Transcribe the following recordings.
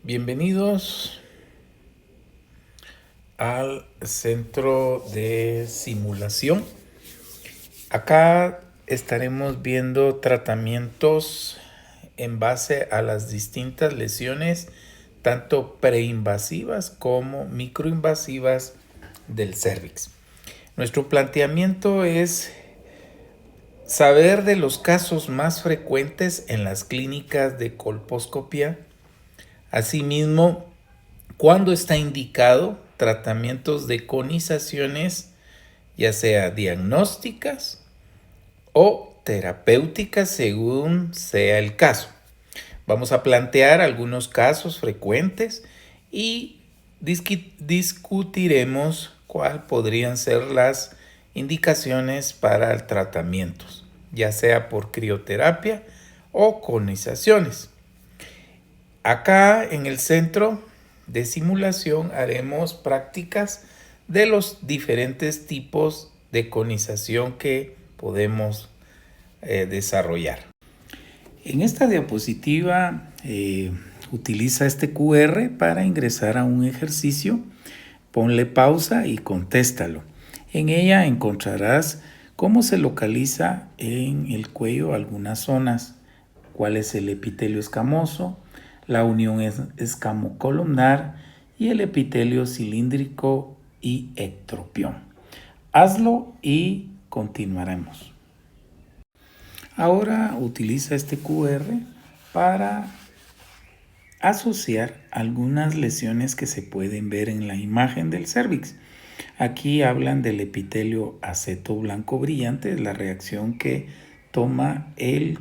Bienvenidos al centro de simulación. Acá estaremos viendo tratamientos en base a las distintas lesiones, tanto preinvasivas como microinvasivas del cérvix. Nuestro planteamiento es saber de los casos más frecuentes en las clínicas de colposcopía. Asimismo, cuando está indicado tratamientos de conizaciones, ya sea diagnósticas o terapéuticas según sea el caso. Vamos a plantear algunos casos frecuentes y discutiremos cuáles podrían ser las indicaciones para tratamientos, ya sea por crioterapia o conizaciones. Acá en el centro de simulación haremos prácticas de los diferentes tipos de conización que podemos desarrollar. En esta diapositiva utiliza este QR para ingresar a un ejercicio. Ponle pausa y contéstalo. En ella encontrarás cómo se localiza en el cuello algunas zonas, cuál es el epitelio escamoso, la unión escamocolumnar y el epitelio cilíndrico y ectropión. Hazlo y continuaremos. Ahora utiliza este QR para asociar algunas lesiones que se pueden ver en la imagen del cérvix. Aquí hablan del epitelio aceto blanco brillante, la reacción que toma el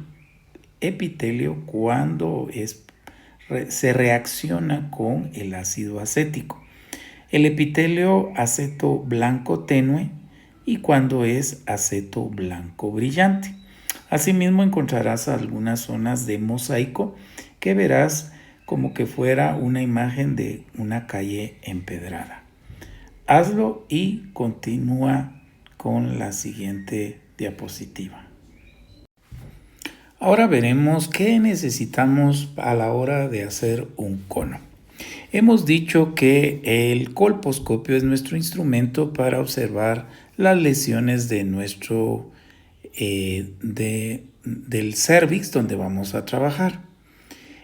epitelio cuando se reacciona con el ácido acético. El epitelio aceto blanco tenue y cuando es aceto blanco brillante. Asimismo encontrarás algunas zonas de mosaico que verás como que fuera una imagen de una calle empedrada. Hazlo y continúa con la siguiente diapositiva. Ahora veremos qué necesitamos a la hora de hacer un cono. Hemos dicho que el colposcopio es nuestro instrumento para observar las lesiones de nuestro del cérvix donde vamos a trabajar.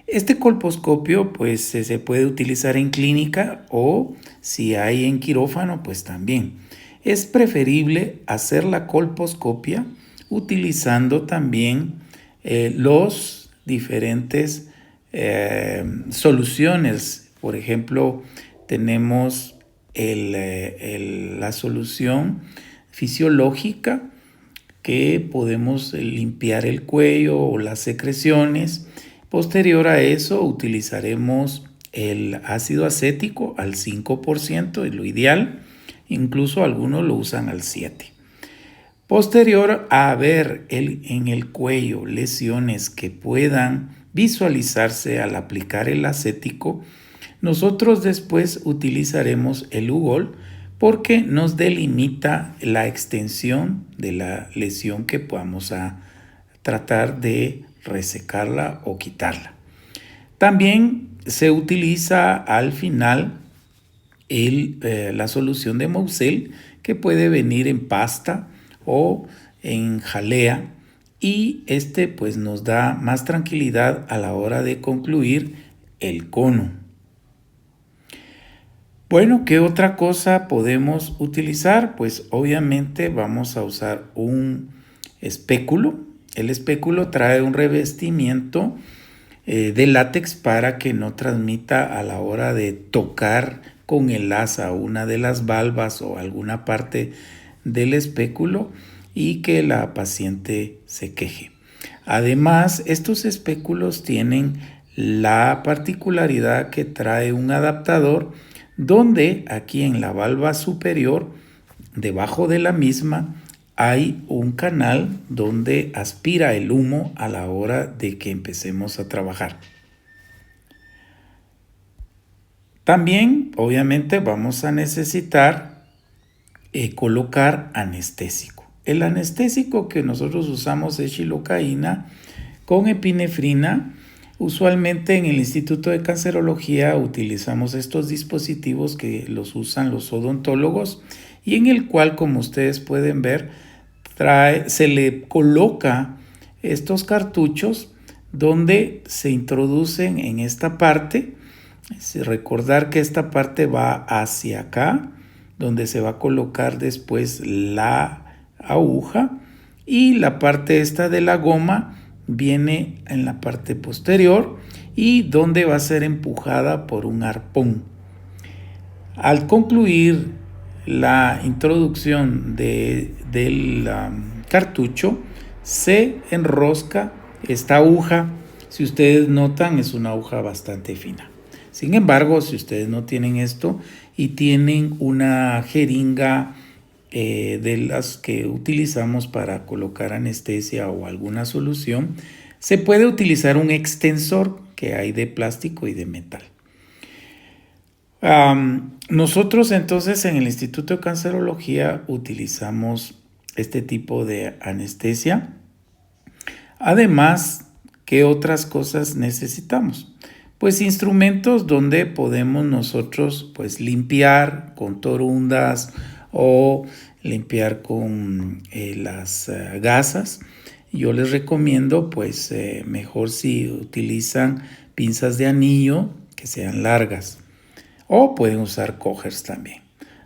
Este colposcopio pues se puede utilizar en clínica o si hay en quirófano pues también. Es preferible hacer la colposcopia utilizando también los diferentes soluciones. Por ejemplo, tenemos la solución fisiológica que podemos limpiar el cuello o las secreciones. Posterior a eso utilizaremos el ácido acético al 5%, es lo ideal. Incluso algunos lo usan al 7%. Posterior a ver en el cuello lesiones que puedan visualizarse al aplicar el acético, nosotros después utilizaremos el UGOL porque nos delimita la extensión de la lesión que vamos a tratar de resecarla o quitarla. También se utiliza al final la solución de Moselle que puede venir en pasta o en jalea y pues nos da más tranquilidad a la hora de concluir el cono. Bueno, ¿qué otra cosa podemos utilizar? Pues obviamente vamos a usar un espéculo. El espéculo trae un revestimiento de látex para que no transmita a la hora de tocar con el asa una de las valvas o alguna parte del espéculo y que la paciente se queje. Además, estos espéculos tienen la particularidad que trae un adaptador donde aquí en la valva superior, debajo de la misma, hay un canal donde aspira el humo a la hora de que empecemos a trabajar. También, obviamente, vamos a necesitar colocar anestésico. El anestésico que nosotros usamos es xilocaína con epinefrina Usualmente en el Instituto de Cancerología utilizamos estos dispositivos que los usan los odontólogos y en el cual, como ustedes pueden ver, se le coloca estos cartuchos donde se introducen en esta parte. Recordar que esta parte va hacia acá, donde se va a colocar después la aguja, y la parte esta de la goma viene en la parte posterior y donde va a ser empujada por un arpón. Al concluir la introducción del cartucho, se enrosca esta aguja. Si ustedes notan, es una aguja bastante fina. Sin embargo, si ustedes no tienen esto y tienen una jeringa de las que utilizamos para colocar anestesia o alguna solución, se puede utilizar un extensor que hay de plástico y de metal. Nosotros entonces en el Instituto de Cancerología utilizamos este tipo de anestesia. Además, ¿qué otras cosas necesitamos? Pues instrumentos donde podemos nosotros pues limpiar con torundas o limpiar con las gasas. Yo les recomiendo pues mejor si utilizan pinzas de anillo que sean largas, o pueden usar cogers también.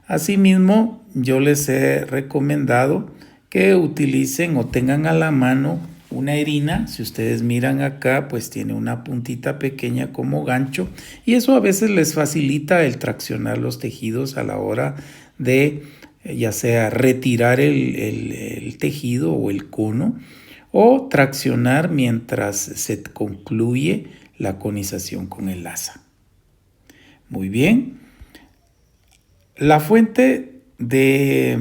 Asimismo, yo les he recomendado que utilicen o tengan a la mano una herina. Si ustedes miran acá, pues tiene una puntita pequeña como gancho y eso a veces les facilita el traccionar los tejidos a la hora de ya sea retirar el tejido o el cono o traccionar mientras se concluye la conización con el asa. Muy bien. La fuente de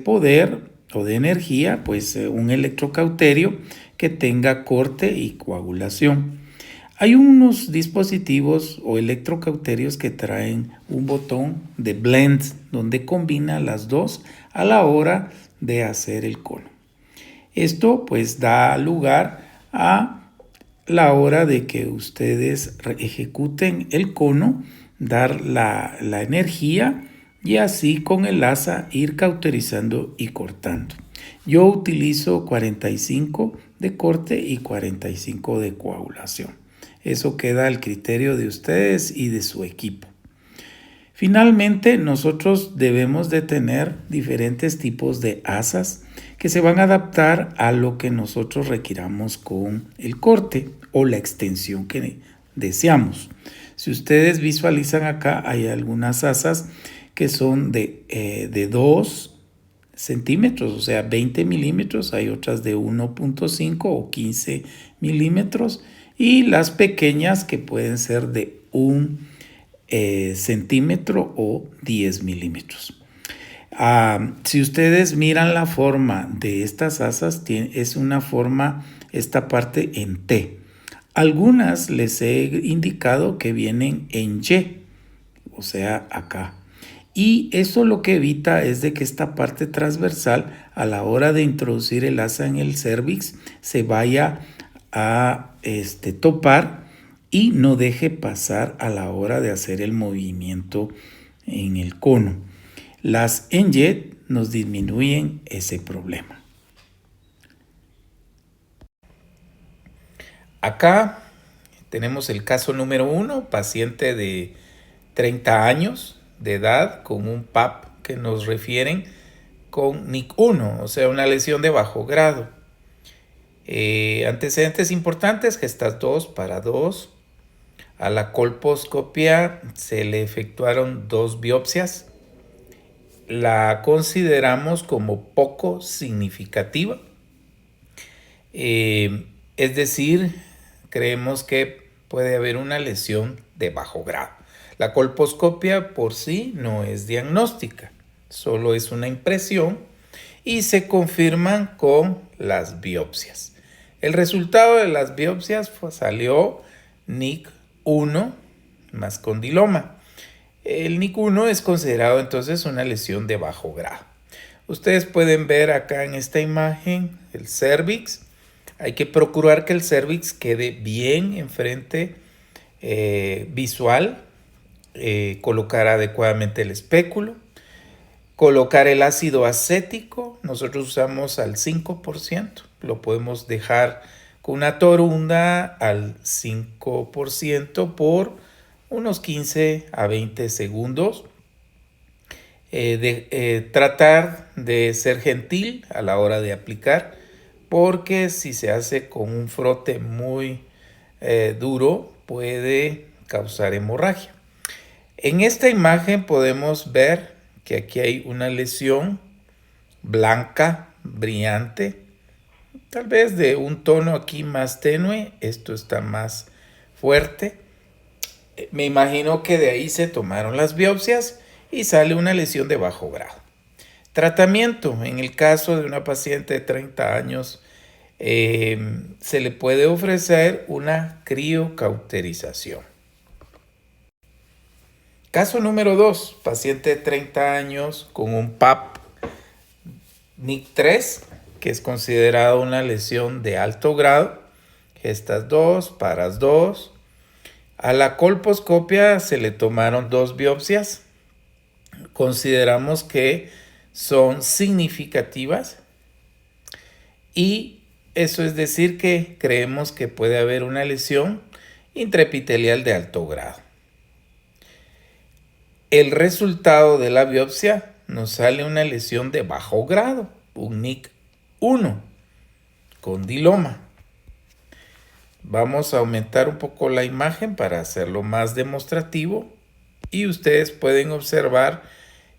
poder o de energía, pues un electrocauterio que tenga corte y coagulación. Hay unos dispositivos o electrocauterios que traen un botón de blend donde combina las dos a la hora de hacer el cono. Esto pues da lugar a la hora de que ustedes ejecuten el cono, dar la energía y así con el asa ir cauterizando y cortando. Yo utilizo 45 de corte y 45 de coagulación. Eso queda al criterio de ustedes y de su equipo. Finalmente, nosotros debemos de tener diferentes tipos de asas que se van a adaptar a lo que nosotros requiramos con el corte o la extensión que deseamos. Si ustedes visualizan acá, hay algunas asas que son de 2 centímetros, o sea, 20 milímetros. Hay otras de 1.5 o 15 milímetros. Y las pequeñas que pueden ser de 1 centímetro o 10 milímetros. Si ustedes miran la forma de estas asas, es una forma, esta parte en T. Algunas les he indicado que vienen en Y, o sea, acá. Y eso lo que evita es de que esta parte transversal, a la hora de introducir el asa en el cérvix, se vaya a topar y no deje pasar a la hora de hacer el movimiento en el cono. Las en Y nos disminuyen ese problema. Acá tenemos el caso número 1, paciente de 30 años de edad con un PAP que nos refieren con NIC1, o sea, una lesión de bajo grado. Antecedentes importantes, gestas 2 para 2. A la colposcopia se le efectuaron 2 biopsias. La consideramos como poco significativa. Es decir, creemos que puede haber una lesión de bajo grado. La colposcopia por sí no es diagnóstica, solo es una impresión y se confirman con las biopsias. El resultado de las biopsias salió NIC1 más condiloma. El NIC1 es considerado entonces una lesión de bajo grado. Ustedes pueden ver acá en esta imagen el cérvix. Hay que procurar que el cervix quede bien enfrente visual, colocar adecuadamente el espéculo, colocar el ácido acético. Nosotros usamos al 5%, lo podemos dejar con una torunda al 5% por unos 15 a 20 segundos. Tratar de ser gentil a la hora de aplicar, porque si se hace con un frote muy duro puede causar hemorragia. En esta imagen podemos ver que aquí hay una lesión blanca, brillante, tal vez de un tono aquí más tenue. Esto está más fuerte. Me imagino que de ahí se tomaron las biopsias y sale una lesión de bajo grado. Tratamiento: en el caso de una paciente de 30 años, se le puede ofrecer una criocauterización. Caso número 2, paciente de 30 años con un PAP NIC3, que es considerado una lesión de alto grado, gestas 2, paras 2. A la colposcopia se le tomaron 2 biopsias. Consideramos que son significativas y eso es decir que creemos que puede haber una lesión intraepitelial de alto grado. El resultado de la biopsia nos sale una lesión de bajo grado, un NIC1 condiloma. Vamos a aumentar un poco la imagen para hacerlo más demostrativo y ustedes pueden observar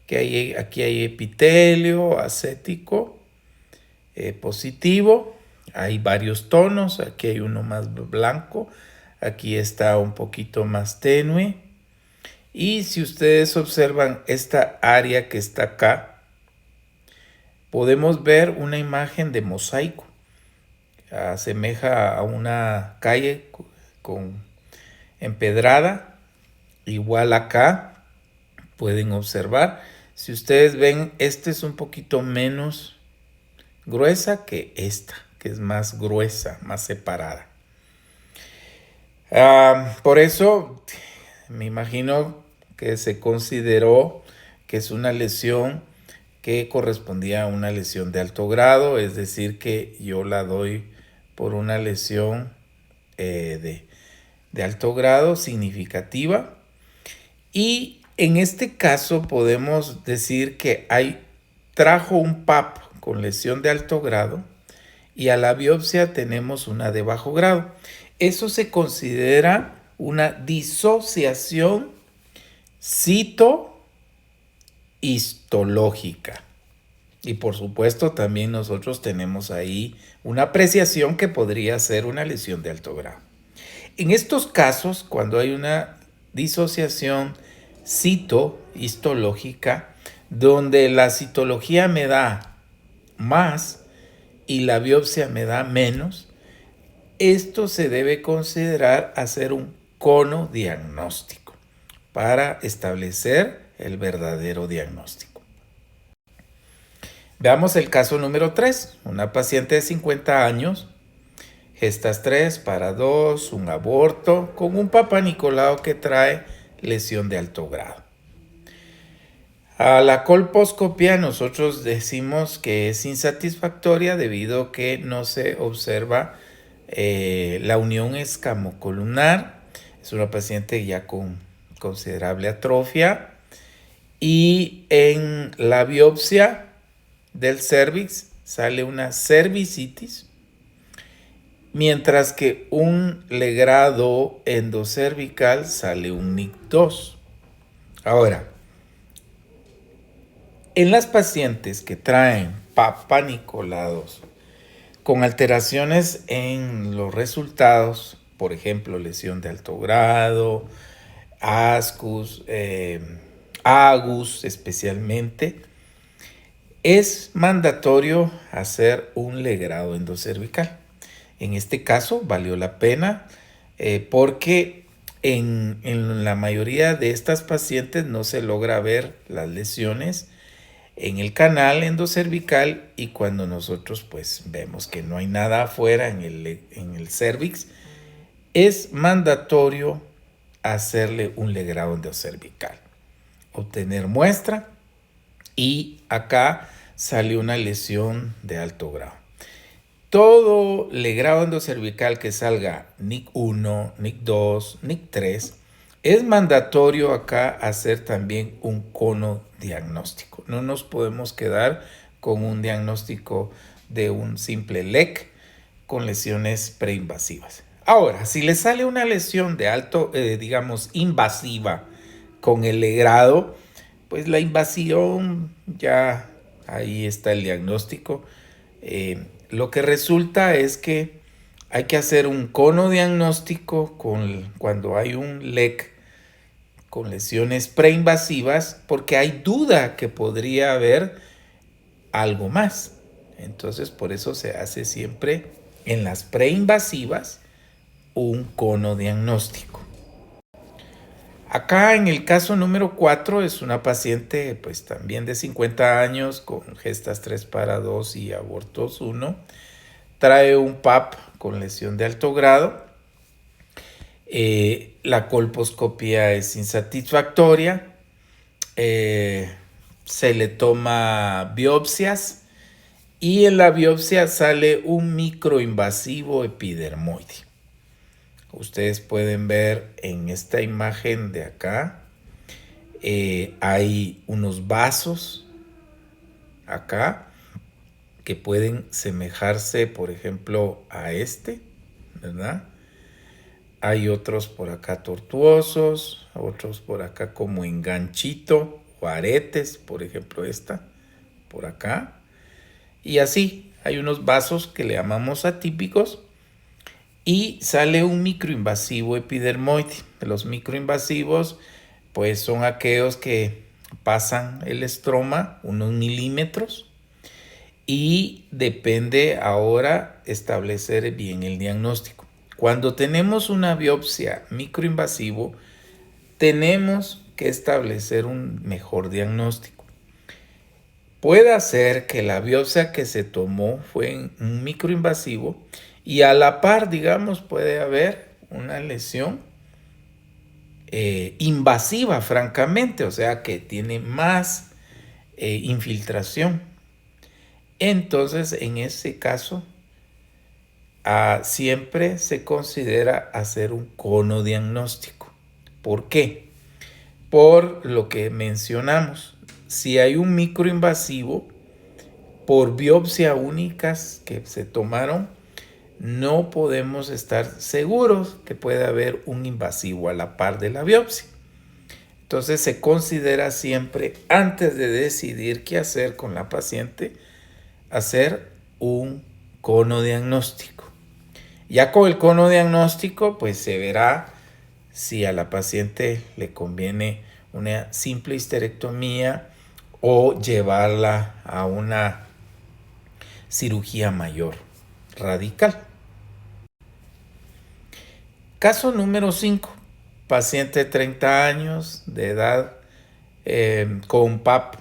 que aquí hay epitelio acético positivo. Hay varios tonos, aquí hay uno más blanco, aquí está un poquito más tenue. Y si ustedes observan esta área que está acá, podemos ver una imagen de mosaico. Asemeja a una calle empedrada. Igual acá pueden observar. Si ustedes ven, esta es un poquito menos gruesa que esta, que es más gruesa, más separada. Por eso me imagino que se consideró que es una lesión que correspondía a una lesión de alto grado, es decir, que yo la doy por una lesión de alto grado significativa. Y en este caso podemos decir que trajo un PAP con lesión de alto grado y a la biopsia tenemos una de bajo grado. Eso se considera una disociación citohistológica. Y por supuesto también nosotros tenemos ahí una apreciación que podría ser una lesión de alto grado. En estos casos, cuando hay una disociación citohistológica, donde la citología me da más y la biopsia me da menos, esto se debe considerar hacer un cono diagnóstico para establecer el verdadero diagnóstico. Veamos el caso número 3, una paciente de 50 años, gestas 3, para 2, un aborto, con un papá Nicolau que trae lesión de alto grado. A la colposcopia nosotros decimos que es insatisfactoria debido a que no se observa la unión escamocolumnar. Es una paciente ya con considerable atrofia y en la biopsia del cervix sale una cervicitis, mientras que un legrado endocervical sale un NIC2. Ahora, en las pacientes que traen Papá Nicolau con alteraciones en los resultados, por ejemplo, lesión de alto grado, ascus, agus especialmente, es mandatorio hacer un legrado endocervical. En este caso valió la pena porque en la mayoría de estas pacientes no se logra ver las lesiones en el canal endocervical, y cuando nosotros pues vemos que no hay nada afuera en el cervix, es mandatorio hacerle un legrado endocervical, obtener muestra, y acá salió una lesión de alto grado. Todo legrado endocervical que salga NIC 1, NIC 2, NIC 3, es mandatorio acá hacer también un cono diagnóstico. No nos podemos quedar con un diagnóstico de un simple LEC con lesiones preinvasivas. Ahora, si le sale una lesión de alto, digamos, invasiva con el legrado, pues la invasión ya ahí está el diagnóstico. Lo que resulta es que hay que hacer un cono diagnóstico cuando hay un LEC con lesiones preinvasivas, porque hay duda que podría haber algo más. Entonces, por eso se hace siempre en las preinvasivas un cono diagnóstico. Acá en el caso número 4 es una paciente pues también de 50 años con gestas 3 para 2 y abortos 1. Trae un PAP con lesión de alto grado. La colposcopía es insatisfactoria. Se le toma biopsias y en la biopsia sale un microinvasivo epidermoide. Ustedes pueden ver en esta imagen de acá, hay unos vasos acá que pueden semejarse, por ejemplo, a este, ¿verdad? Hay otros por acá tortuosos, otros por acá como enganchito o aretes, por ejemplo esta, por acá. Y así, hay unos vasos que le llamamos atípicos y sale un microinvasivo epidermoide. Los microinvasivos pues son aquellos que pasan el estroma unos milímetros, y depende ahora establecer bien el diagnóstico. Cuando tenemos una biopsia microinvasivo, tenemos que establecer un mejor diagnóstico. Puede ser que la biopsia que se tomó fue un microinvasivo y a la par, digamos, puede haber una lesión invasiva, francamente, o sea, que tiene más infiltración. Entonces, en ese caso, siempre se considera hacer un cono diagnóstico. ¿Por qué? Por lo que mencionamos. Si hay un microinvasivo, por biopsia únicas que se tomaron, no podemos estar seguros que puede haber un invasivo a la par de la biopsia. Entonces se considera siempre, antes de decidir qué hacer con la paciente, hacer un cono diagnóstico. Ya con el cono diagnóstico, pues se verá si a la paciente le conviene una simple histerectomía o llevarla a una cirugía mayor radical. Caso número 5, paciente de 30 años de edad con PAP,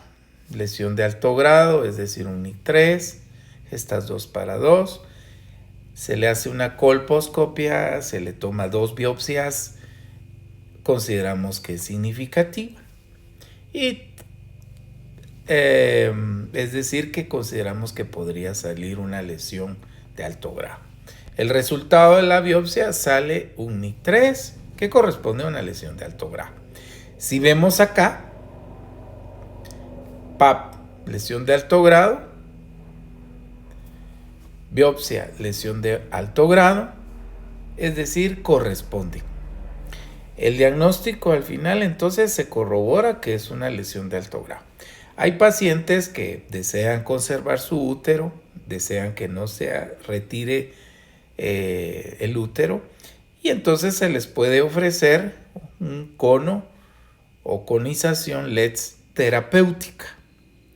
lesión de alto grado, es decir, un NIC 3, gestas 2 para 2. Se le hace una colposcopia, se le toma 2 biopsias, consideramos que es significativa. Y es decir, que consideramos que podría salir una lesión de alto grado. El resultado de la biopsia sale un NIC 3 que corresponde a una lesión de alto grado. Si vemos acá, PAP, lesión de alto grado, biopsia, lesión de alto grado, es decir, corresponde. El diagnóstico al final entonces se corrobora que es una lesión de alto grado. Hay pacientes que desean conservar su útero, desean que no se retire el útero, y entonces se les puede ofrecer un cono o conización LEDS terapéutica,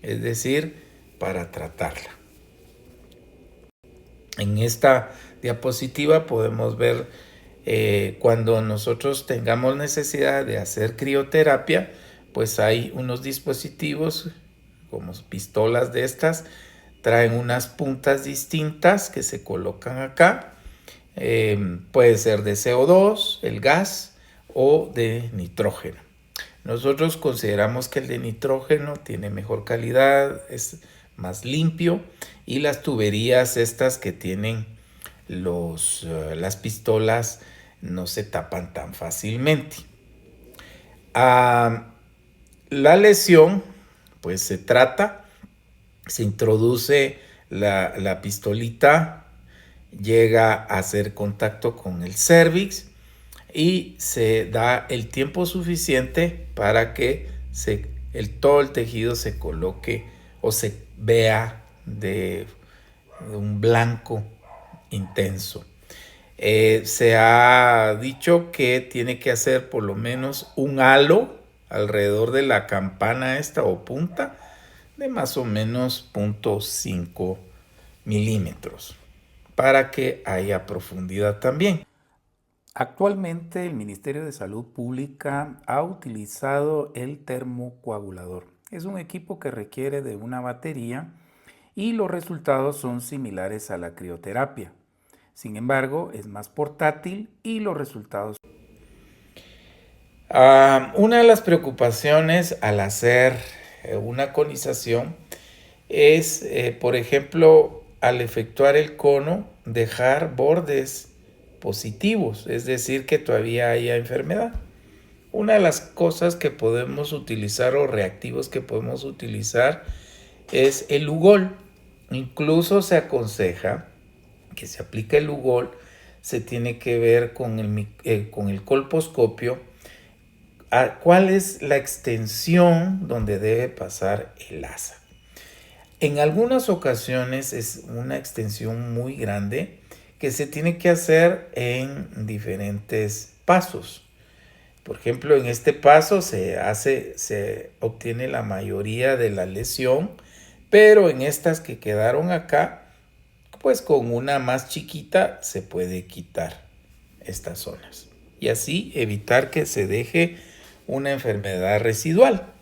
es decir, para tratarla. En esta diapositiva podemos ver cuando nosotros tengamos necesidad de hacer crioterapia, pues hay unos dispositivos como pistolas de estas, traen unas puntas distintas que se colocan acá. Puede ser de CO2, el gas, o de nitrógeno. Nosotros consideramos que el de nitrógeno tiene mejor calidad, es más limpio, y las tuberías estas que tienen las pistolas no se tapan tan fácilmente. La lesión pues se introduce la pistolita, llega a hacer contacto con el cervix y se da el tiempo suficiente para que todo el tejido se coloque o se vea de un blanco intenso. Se ha dicho que tiene que hacer por lo menos un halo alrededor de la campana esta o punta de más o menos 0.5 milímetros para que haya profundidad también. Actualmente el Ministerio de Salud Pública ha utilizado el termocoagulador. Es un equipo que requiere de una batería y los resultados son similares a la crioterapia. Sin embargo, es más portátil y los resultados. Una de las preocupaciones al hacer una conización es, por ejemplo, al efectuar el cono, dejar bordes positivos, es decir, que todavía haya enfermedad. Una de las cosas que podemos utilizar o reactivos que podemos utilizar es el Lugol. Incluso se aconseja que se aplica el Lugol, se tiene que ver con el colposcopio, cuál es la extensión donde debe pasar el asa. En algunas ocasiones es una extensión muy grande que se tiene que hacer en diferentes pasos. Por ejemplo, en este paso se obtiene la mayoría de la lesión, pero en estas que quedaron acá, pues con una más chiquita se puede quitar estas zonas y así evitar que se deje una enfermedad residual.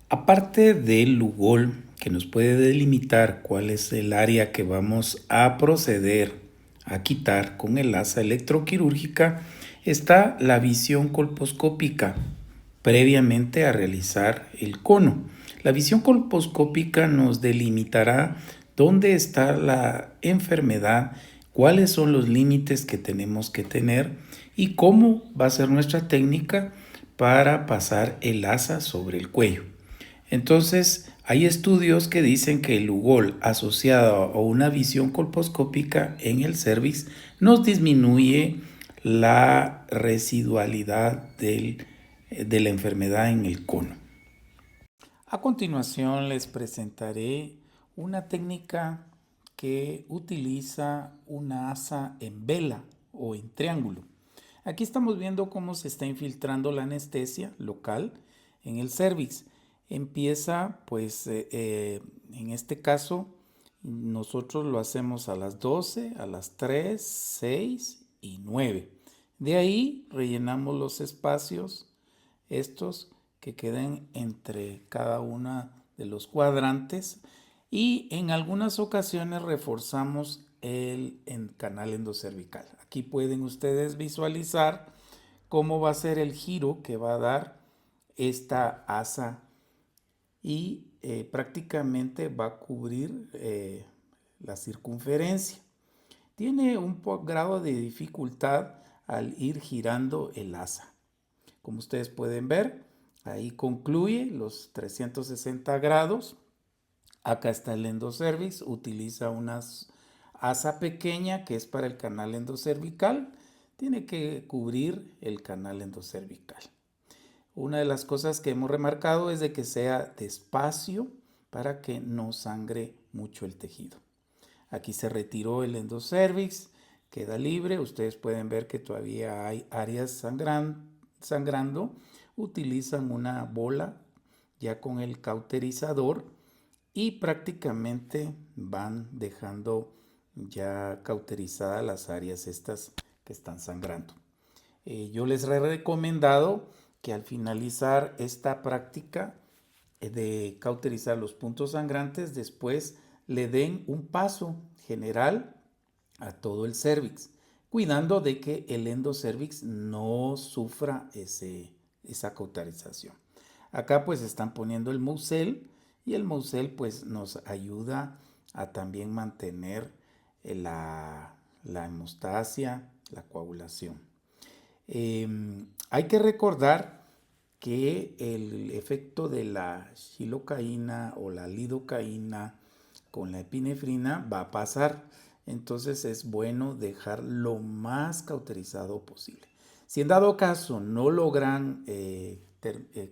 Aparte del Lugol, que nos puede delimitar cuál es el área que vamos a proceder a quitar con el asa electroquirúrgica, está la visión colposcópica previamente a realizar el cono. La visión colposcópica nos delimitará dónde está la enfermedad, cuáles son los límites que tenemos que tener y cómo va a ser nuestra técnica para pasar el asa sobre el cuello. Entonces, hay estudios que dicen que el Lugol asociado a una visión colposcópica en el cervix nos disminuye la residualidad de la enfermedad en el cono. A continuación les presentaré una técnica que utiliza una asa en vela o en triángulo. Aquí estamos viendo cómo se está infiltrando la anestesia local en el cervix. Empieza, pues, en este caso, nosotros lo hacemos a las 12, a las 3, 6 y 9. De ahí rellenamos los espacios, estos que queden entre cada una de los cuadrantes, y en algunas ocasiones reforzamos el canal endocervical. Aquí pueden ustedes visualizar cómo va a ser el giro que va a dar esta asa y prácticamente va a cubrir la circunferencia. Tiene un grado de dificultad al ir girando el asa. Como ustedes pueden ver, ahí concluye los 360 grados. Acá está el endocervix, utiliza una asa pequeña que es para el canal endocervical. Tiene que cubrir el canal endocervical. Una de las cosas que hemos remarcado es de que sea despacio para que no sangre mucho el tejido. Aquí se retiró el endocervix, queda libre. Ustedes pueden ver que todavía hay áreas sangrando. Utilizan una bola ya con el cauterizador y prácticamente van dejando ya cauterizadas las áreas estas que están sangrando. Yo les he recomendado que al finalizar esta práctica de cauterizar los puntos sangrantes, después le den un paso general a todo el cérvix, cuidando de que el endocervix no sufra esa cauterización. Acá pues están poniendo el Moselle, y el Moselle pues nos ayuda a también mantener la hemostasia, la coagulación. Hay que recordar que el efecto de la xilocaína o la lidocaína con la epinefrina va a pasar. Entonces es bueno dejar lo más cauterizado posible. Si en dado caso no logran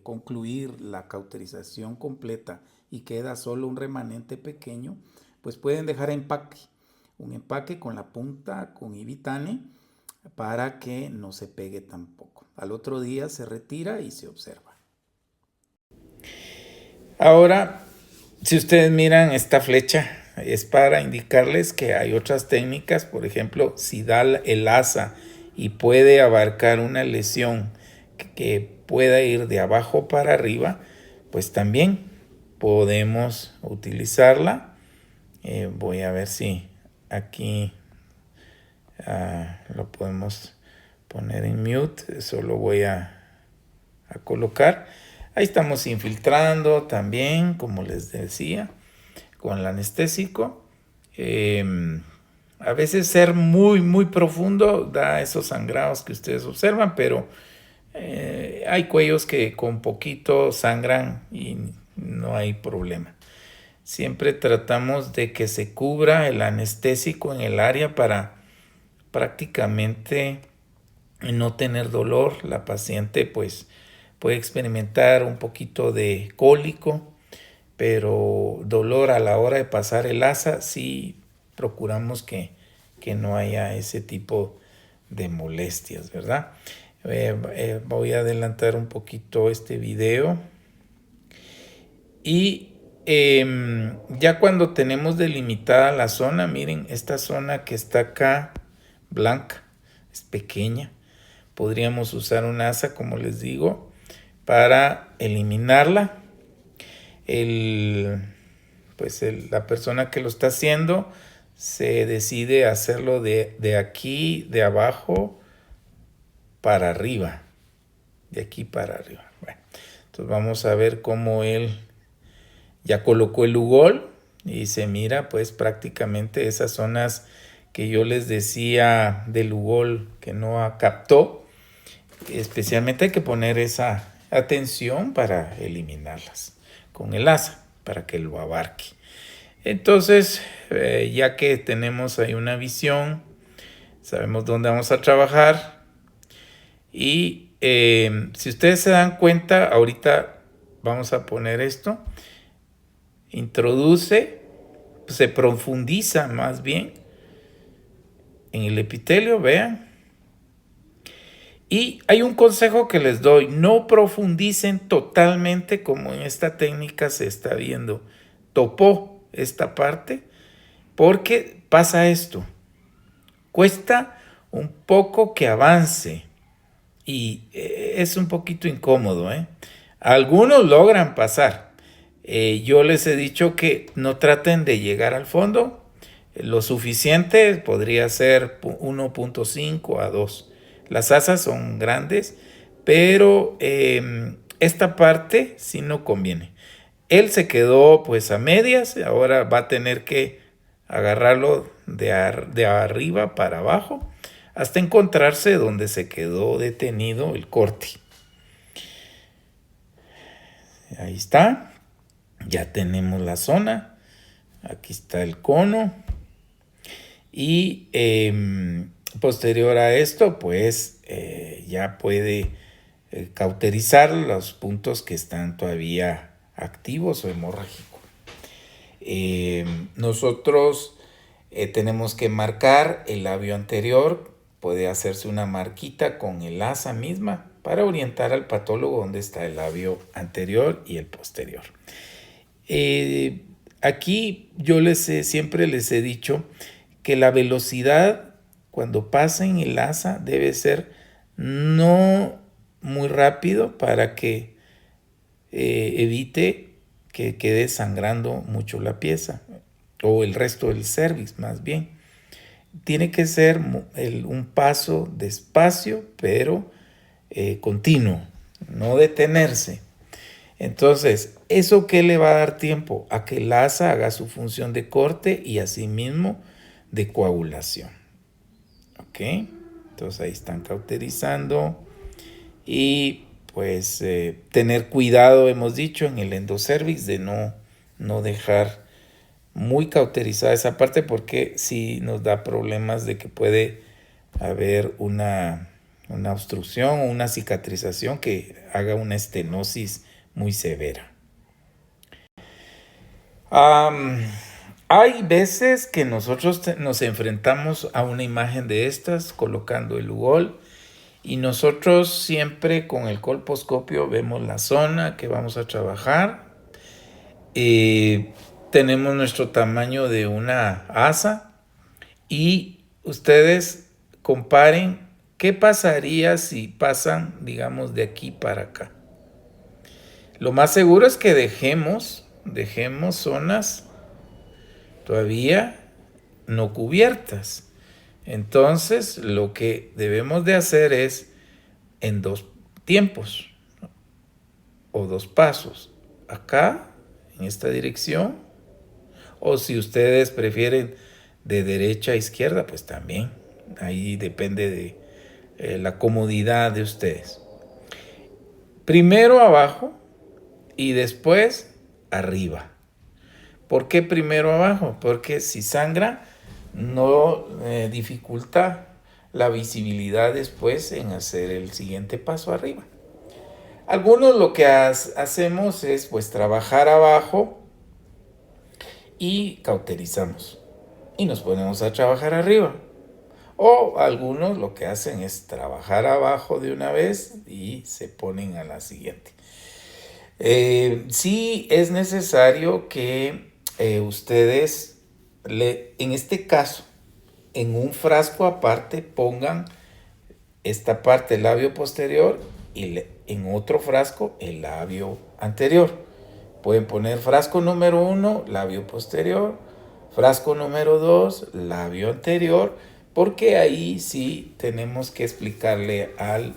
concluir la cauterización completa y queda solo un remanente pequeño, pues pueden dejar un empaque con la punta con Ibitane para que no se pegue tampoco. Al otro día se retira y se observa. Ahora, si ustedes miran esta flecha, es para indicarles que hay otras técnicas. Por ejemplo, si da el asa y puede abarcar una lesión que pueda ir de abajo para arriba, pues también podemos utilizarla. Voy a ver si aquí lo podemos poner en mute. Eso lo voy a colocar. Ahí estamos infiltrando también, como les decía, con el anestésico. A veces ser muy profundo da esos sangrados que ustedes observan, pero hay cuellos que con poquito sangran y no hay problema. Siempre tratamos de que se cubra el anestésico en el área para prácticamente no tener dolor. La paciente pues puede experimentar un poquito de cólico, pero dolor a la hora de pasar el asa sí procuramos que no haya ese tipo de molestias, ¿verdad? Voy a adelantar un poquito este video. Y ya cuando tenemos delimitada la zona, miren, esta zona que está acá, blanca, es pequeña. Podríamos usar un asa, como les digo, para eliminarla. La persona que lo está haciendo se decide hacerlo de aquí, de abajo para arriba. De aquí para arriba. Bueno, entonces vamos a ver cómo él ya colocó el Lugol y se mira pues prácticamente esas zonas que yo les decía del Lugol que no captó. Especialmente hay que poner esa atención para eliminarlas con el asa para que lo abarque. Entonces, ya que tenemos ahí una visión, sabemos dónde vamos a trabajar. Y si ustedes se dan cuenta, ahorita vamos a poner esto. Introduce, se profundiza más bien en el epitelio, vean. Y hay un consejo que les doy: no profundicen totalmente como en esta técnica se está viendo. Topó esta parte porque pasa esto. Cuesta un poco que avance y es un poquito incómodo. Algunos logran pasar. Yo les he dicho que no traten de llegar al fondo. Lo suficiente podría ser 1.5 a 2. Las asas son grandes, pero esta parte sí no conviene. Él se quedó pues a medias, ahora va a tener que agarrarlo de arriba para abajo hasta encontrarse donde se quedó detenido el corte. Ahí está, ya tenemos la zona, aquí está el cono y posterior a esto pues ya puede cauterizar los puntos que están todavía activos o hemorrágicos. Nosotros tenemos que marcar el labio anterior. Puede hacerse una marquita con el asa misma para orientar al patólogo dónde está el labio anterior y el posterior. Aquí yo siempre les he dicho que la velocidad cuando pasen el asa debe ser no muy rápido para que evite que quede sangrando mucho la pieza o el resto del cervix más bien. Tiene que ser un paso despacio, pero continuo, no detenerse. Entonces, ¿eso qué le va a dar tiempo? A que el asa haga su función de corte y asimismo de coagulación. ¿Ok? Entonces ahí están cauterizando y pues tener cuidado, hemos dicho, en el endocervix de no dejar muy cauterizada esa parte porque sí nos da problemas de que puede haber una obstrucción o una cicatrización que haga una estenosis muy severa. Hay veces que nosotros nos enfrentamos a una imagen de estas colocando el Lugol y nosotros siempre con el colposcopio vemos la zona que vamos a trabajar. Tenemos nuestro tamaño de una asa y ustedes comparen qué pasaría si pasan, digamos, de aquí para acá. Lo más seguro es que dejemos zonas todavía no cubiertas. Entonces, lo que debemos de hacer es en 2 tiempos o 2 pasos. Acá, en esta dirección, o si ustedes prefieren de derecha a izquierda, pues también. Ahí depende de la comodidad de ustedes. Primero abajo y después arriba. ¿Por qué primero abajo? Porque si sangra no dificulta la visibilidad después en hacer el siguiente paso arriba. Algunos lo que hacemos es pues trabajar abajo y cauterizamos y nos ponemos a trabajar arriba. O algunos lo que hacen es trabajar abajo de una vez y se ponen a la siguiente. Sí es necesario que ustedes, en este caso, en un frasco aparte pongan esta parte del labio posterior y en otro frasco el labio anterior. Pueden poner frasco número 1, labio posterior, frasco número 2, labio anterior, porque ahí sí tenemos que explicarle al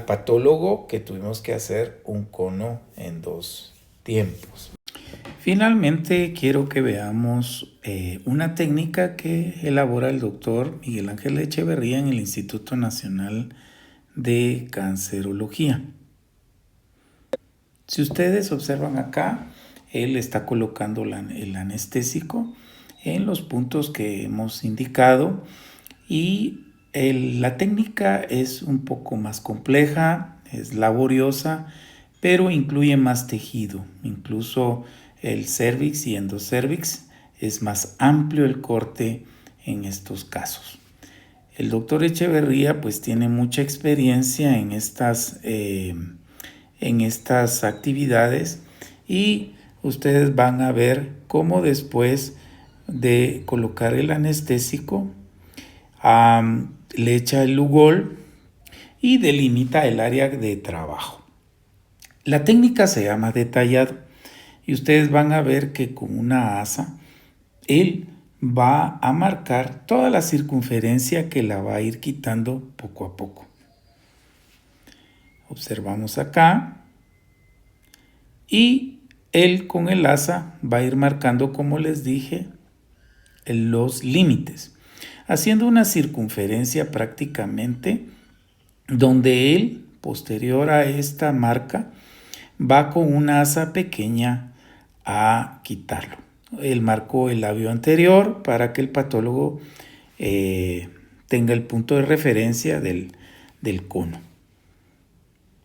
patólogo que tuvimos que hacer un cono en 2 tiempos. Finalmente quiero que veamos una técnica que elabora el doctor Miguel Ángel Echeverría en el Instituto Nacional de Cancerología. Si ustedes observan acá, él está colocando el anestésico en los puntos que hemos indicado y la técnica es un poco más compleja, es laboriosa, pero incluye más tejido. Incluso el cervix y endocervix es más amplio el corte en estos casos. El doctor Echeverría pues tiene mucha experiencia en estas actividades y ustedes van a ver cómo después de colocar el anestésico le echa el Lugol y delimita el área de trabajo. La técnica se llama detallado y ustedes van a ver que con una asa él va a marcar toda la circunferencia que la va a ir quitando poco a poco. Observamos acá y él con el asa va a ir marcando, como les dije, los límites, haciendo una circunferencia prácticamente donde él, posterior a esta marca, va con una asa pequeña a quitarlo. Él marcó el labio anterior para que el patólogo tenga el punto de referencia del cono.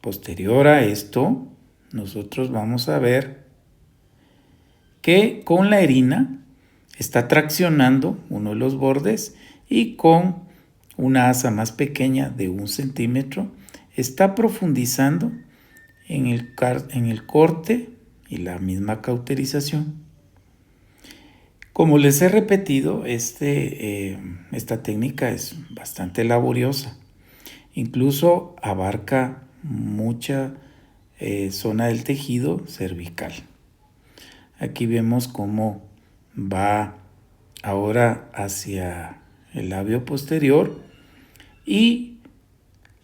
Posterior a esto, nosotros vamos a ver que con la herina está traccionando uno de los bordes y con una asa más pequeña de 1 centímetro está profundizando en el corte y la misma cauterización. Como les he repetido, esta técnica es bastante laboriosa. Incluso abarca mucha zona del tejido cervical. Aquí vemos cómo va ahora hacia el labio posterior y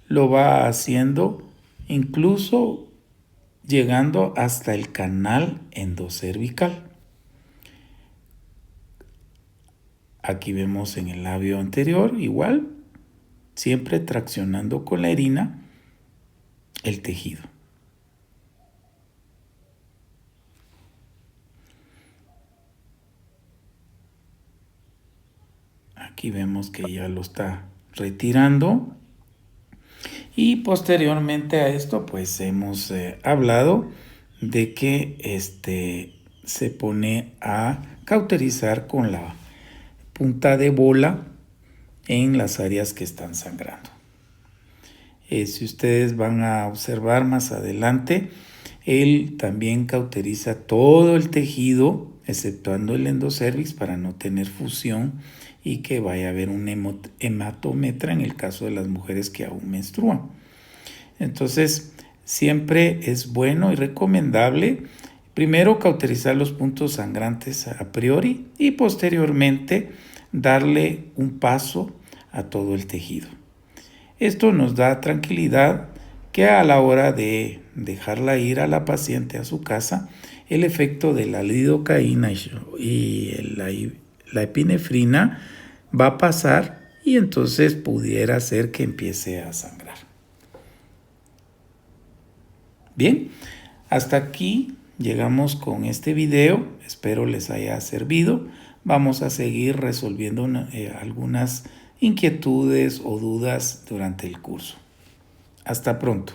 lo va haciendo incluso llegando hasta el canal endocervical. Aquí vemos en el labio anterior igual, siempre traccionando con la herina el tejido. Aquí vemos que ya lo está retirando. Y posteriormente a esto, pues hemos hablado de que se pone a cauterizar con la punta de bola en las áreas que están sangrando. Si ustedes van a observar más adelante, él también cauteriza todo el tejido, exceptuando el endocervix, para no tener fusión y que vaya a haber un hematometra en el caso de las mujeres que aún menstruan. Entonces, siempre es bueno y recomendable primero cauterizar los puntos sangrantes a priori y posteriormente darle un paso a todo el tejido. Esto nos da tranquilidad que a la hora de dejarla ir a la paciente a su casa, el efecto de la lidocaína y la epinefrina va a pasar y entonces pudiera ser que empiece a sangrar. Bien, hasta aquí llegamos con este video. Espero les haya servido. Vamos a seguir resolviendo algunas inquietudes o dudas durante el curso. Hasta pronto.